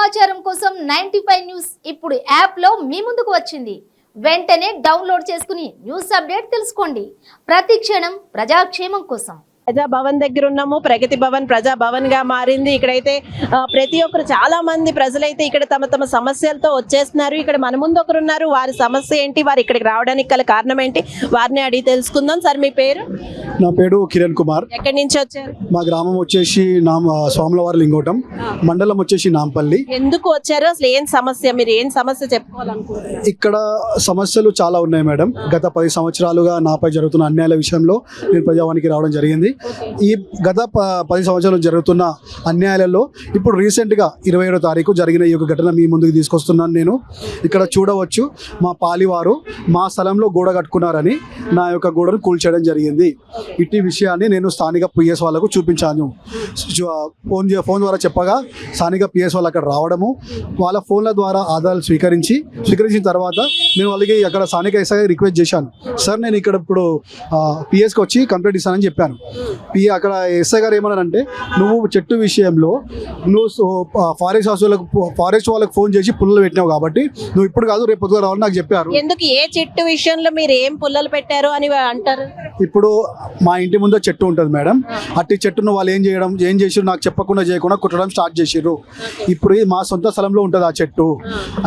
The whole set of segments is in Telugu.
సమాచారం కోసం 95 న్యూస్ ఇప్పుడు యాప్లో మీ ముందుకు వచ్చింది. వెంటనే డౌన్లోడ్ చేసుకుని న్యూస్ అప్డేట్ తెలుసుకోండి. ప్రతి క్షణం ప్రజాక్షేమం కోసం. ప్రజా భవన్ దగ్గర ఉన్నాము. ప్రగతి భవన్ ప్రజా భవన్ గా మారింది. ఇక్కడైతే ప్రతి ఒక్కరు చాలా మంది ప్రజలైతే ఇక్కడ తమ తమ సమస్యలతో వచ్చేస్తున్నారు. ఇక్కడ మన ముందు ఒకరు ఉన్నారు. వారి సమస్య ఏంటి, వారు ఇక్కడికి రావడానికి గల కారణం ఏంటి, వారిని అడిగి తెలుసుకుందాం. సార్ మీ పేరు? నా పేరు కిరణ్ కుమార్. ఎక్కడి నుంచి వచ్చారు? మా గ్రామం వచ్చేసి స్వాములవారి లింగోటం, మండలం వచ్చేసి నాంపల్లి. ఎందుకు వచ్చారు, అసలు ఏం సమస్య, మీరు ఏం సమస్య చెప్పుకోవాలనుకుంటున్నారు? ఇక్కడ సమస్యలు చాలా ఉన్నాయి మేడం. గత 10 సంవత్సరాలుగా నాపై జరుగుతున్న అన్యాయాల విషయంలో నేను ప్రజావానికి రావడం జరిగింది. ఈ గత 10 సంవత్సరాలు జరుగుతున్న అన్యాయాలలో ఇప్పుడు రీసెంట్గా 27వ తారీఖు జరిగిన ఈ యొక్క ఘటన మీ ముందుకు తీసుకొస్తున్నాను. నేను ఇక్కడ చూడవచ్చు, మా పాలివారు మా స్థలంలో గోడ కట్టుకున్నారని నా యొక్క గోడను కూల్చేయడం జరిగింది. ఇట్టి విషయాన్ని నేను స్థానిక పిఎస్ వాళ్ళకు చూపించాను. ఫోన్ ద్వారా చెప్పగా స్థానిక పిఎస్ వాళ్ళు అక్కడ రావడము, వాళ్ళ ఫోన్ల ద్వారా ఆధారాలు స్వీకరించిన తర్వాత నేను వాళ్ళకి అక్కడ స్థానిక ఎస్ఐ రిక్వెస్ట్ చేశాను. సార్ నేను ఇక్కడ ఇప్పుడు పిఎస్కి వచ్చి కంప్లైంట్ ఇస్తానని చెప్పాను. అక్కడ ఎస్ఐ గారు ఏమన్నారంటే, నువ్వు చెట్టు విషయంలో నువ్వు ఫారెస్ట్ వాళ్ళకి ఫోన్ చేసి పుల్లలు పెట్టినావు కాబట్టి నువ్వు ఇప్పుడు కాదు రేపు పొద్దుగా రావాలని నాకు చెప్పారు. ఎందుకు, ఏ చెట్టు విషయంలో మీరు ఏం పుల్లలు పెట్టారు అని అంటారు? ఇప్పుడు మా ఇంటి ముందు చెట్టు ఉంటుంది మేడం. అట్టి చెట్టును వాళ్ళు ఏం చేసి నాకు చెప్పకుండా చేయకుండా కుట్టడం స్టార్ట్ చేసిర్రు. ఇప్పుడు మా సొంత స్థలంలో ఉంటుంది ఆ చెట్టు.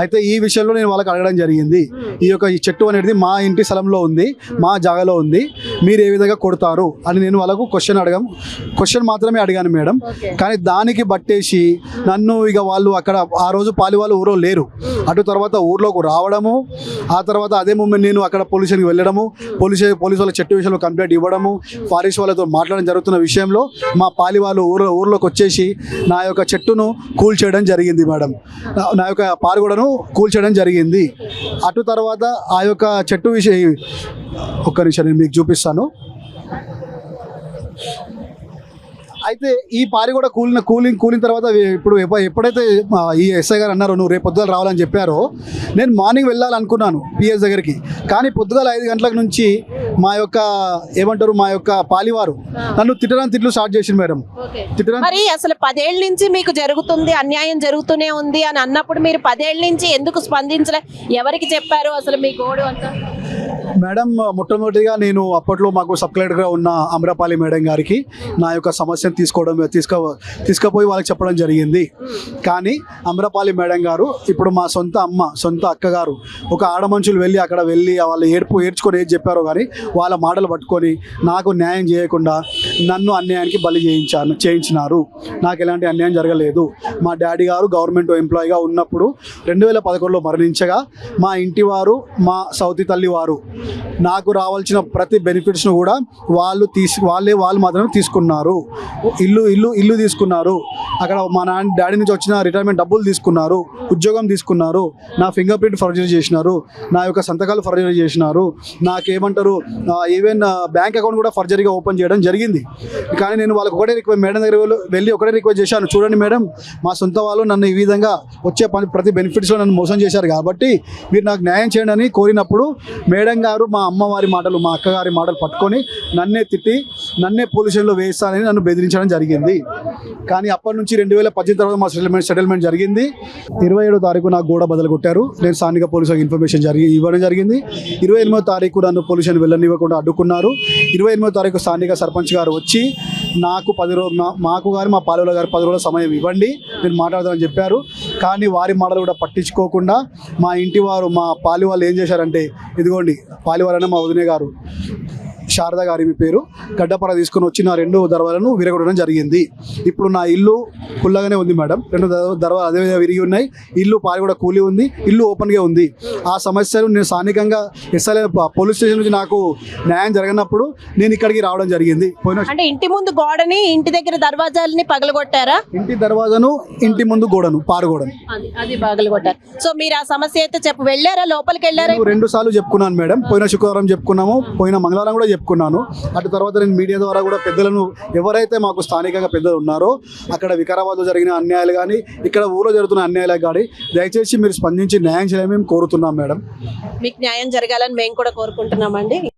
అయితే ఈ విషయంలో నేను వాళ్ళకి అడగడం జరిగింది, ఈ చెట్టు అనేది మా ఇంటి స్థలంలో ఉంది, మా జాగాలో ఉంది, మీరు ఏ విధంగా కొడతారు అని నేను వాళ్ళకు క్వశ్చన్ మాత్రమే అడిగాను మేడం. కానీ దానికి బట్టేసి నన్ను ఇక వాళ్ళు అక్కడ ఆ రోజు పాలి వాళ్ళు ఊరో లేరు, అటు తర్వాత ఊర్లోకి రావడము, ఆ తర్వాత అదే మూమెంట్ నేను అక్కడ పోలీసులకు వెళ్ళడము, పోలీసు వాళ్ళ చెట్టు విషయంలో కంప్లైంట్ ఇవ్వడము, ఫారెస్ట్ వాళ్ళతో మాట్లాడడం జరుగుతున్న విషయంలో మా పాలి వాళ్ళు ఊర్లోకి వచ్చేసి నా యొక్క చెట్టును కూల్చేయడం జరిగింది మేడం. నా యొక్క పారుగూడను కూల్చేయడం జరిగింది. అటు తర్వాత ఆ యొక్క చెట్టు విషయం ఒక్క నిమిషం నేను మీకు చూపిస్తాను. అయితే ఈ పారి కూడా కూలిన తర్వాత ఇప్పుడు ఎప్పుడైతే ఈ ఎస్ఐ గారు అన్నారో నువ్వు రేపు పొద్దుగాల రావాలని చెప్పారో, నేను మార్నింగ్ వెళ్ళాలనుకున్నాను పిఎస్ దగ్గరికి. కానీ పొద్దుగాల 5 గంటల నుంచి మా యొక్క పాలివారు నన్ను తిట్లు స్టార్ట్ చేసింది మేడం. మరి అసలు 10 ఏళ్ళ నుంచి మీకు జరుగుతుంది, అన్యాయం జరుగుతూనే ఉంది అని అన్నప్పుడు మీరు 10 ఏళ్ళ నుంచి ఎందుకు స్పందించలే? ఎవరికి చెప్పారు అసలు మీ గోడు అంతా? మేడం, మొట్టమొదటిగా నేను అప్పట్లో మాకు సబ్ కలెక్టర్గా ఉన్న అమరపాలి మేడం గారికి నా యొక్క సమస్యను తీసుకుపోయి వాళ్ళకి చెప్పడం జరిగింది. కానీ అమరపాలి మేడం గారు ఇప్పుడు మా సొంత అక్కగారు ఒక ఆడమనుషులు అక్కడ వెళ్ళి వాళ్ళు ఏడ్చుకొని ఏది చెప్పారో కానీ వాళ్ళ మాటలు పట్టుకొని నాకు న్యాయం చేయకుండా నన్ను అన్యాయానికి బలి చేయించినారు. నాకు ఎలాంటి అన్యాయం జరగలేదు. మా డాడీ గారు గవర్నమెంట్ ఎంప్లాయీగా ఉన్నప్పుడు 2011లో మరణించగా మా ఇంటి వారు, మా సౌతి తల్లి వారు నాకు రావాల్సిన ప్రతి బెనిఫిట్స్ను కూడా వాళ్ళు మాత్రమే తీసుకున్నారు. ఇల్లు తీసుకున్నారు, అక్కడ మా డాడీ నుంచి వచ్చిన రిటైర్మెంట్ డబ్బులు తీసుకున్నారు, ఉద్యోగం తీసుకున్నారు, నా ఫింగర్ ప్రింట్ ఫర్జరీ చేసినారు, నా యొక్క సంతకాలు ఫర్జరీ చేసినారు, నాకేమంటారు ఈవెన్ బ్యాంక్ అకౌంట్ కూడా ఫర్జరీగా ఓపెన్ చేయడం జరిగింది. కానీ నేను వాళ్ళకి మేడం దగ్గర వెళ్ళి ఒకటే రిక్వెస్ట్ చేశాను, చూడండి మేడం, మా సొంత వాళ్ళు నన్ను ఈ విధంగా వచ్చే ప్రతి బెనిఫిట్స్లో నన్ను మోసం చేశారు కాబట్టి మీరు నాకు న్యాయం చేయండి అని కోరినప్పుడు మేడం గారు మా అమ్మవారి మాటలు, మా అక్కగారి మాటలు పట్టుకొని నన్నే పోలీస్ స్టేషన్లో వేస్తానని నన్ను బెదిరించడం జరిగింది. కానీ అప్పటి నుంచి 2018 తర్వాత మా సెటిల్మెంట్ జరిగింది. 27వ తారీఖు నాకు గోడ బదులు కొట్టారు. నేను స్థానిక పోలీసులకు ఇన్ఫర్మేషన్ ఇవ్వడం జరిగింది. 28వ తారీఖు నన్ను పోలీస్ స్టేషన్ వెళ్ళనివ్వకుండా అడ్డుకున్నారు. 28వ తారీఖు స్థానిక సర్పంచ్ గారు వచ్చి నాకు 10 రోజులు, మాకు గారు మా పాలెవల గారు 10 రోజుల సమయం ఇవ్వండి, నేను మాట్లాడదామని చెప్పారు. కానీ వారి మాటలు కూడా పట్టించుకోకుండా మా ఇంటి వారు, మా పాలి వాళ్ళు ఏం చేశారంటే, ఇదిగోండి పాలివారన్న మా వదినే గారు శారద గారి మీ పేరు, గడ్డపర తీసుకుని వచ్చి నా 2 దర్వాలను విరగొట్టడం జరిగింది. ఇప్పుడు నా ఇల్లు పుల్లగానే ఉంది మేడం. 2 దర్వాలు అదే విరిగి ఉన్నాయి. ఇల్లు పారి కూడా కూలి ఉంది, ఇల్లు ఓపెన్గా ఉంది. ఆ సమస్యలు నేను స్థానికంగా పోలీస్ స్టేషన్ నుంచి నాకు న్యాయం జరగనప్పుడు నేను ఇక్కడికి రావడం జరిగింది. అంటే ఇంటి ముందు గోడని, ఇంటి దగ్గర దర్వాజాలని పగలగొట్టారా? ఇంటి దర్వాజను, ఇంటి ముందు గోడను, పారుగోడను అది పగలగొట్టారు. సో మీరు ఆ సమస్య అయితే వెళ్ళారా, లోపలికి వెళ్ళారా? 2 సార్లు చెప్పుకున్నాను మేడం. పోయిన శుక్రవారం చెప్పుకున్నాము, పోయిన మంగళవారం కూడా చెప్పుకున్నాను. అటు తర్వాత నేను మీడియా ద్వారా కూడా పెద్దలను, ఎవరైతే మాకు స్థానికంగా పెద్దలు ఉన్నారో, అక్కడ వికారాబాద్లో జరిగిన అన్యాయాలు కానీ ఇక్కడ ఊళ్ళో జరుగుతున్న అన్యాయాలు కానీ దయచేసి మీరు స్పందించి న్యాయం చేయాలని మేము కోరుతున్నాం మేడం. మీకు న్యాయం జరగాలని మేము కూడా కోరుకుంటున్నామండి.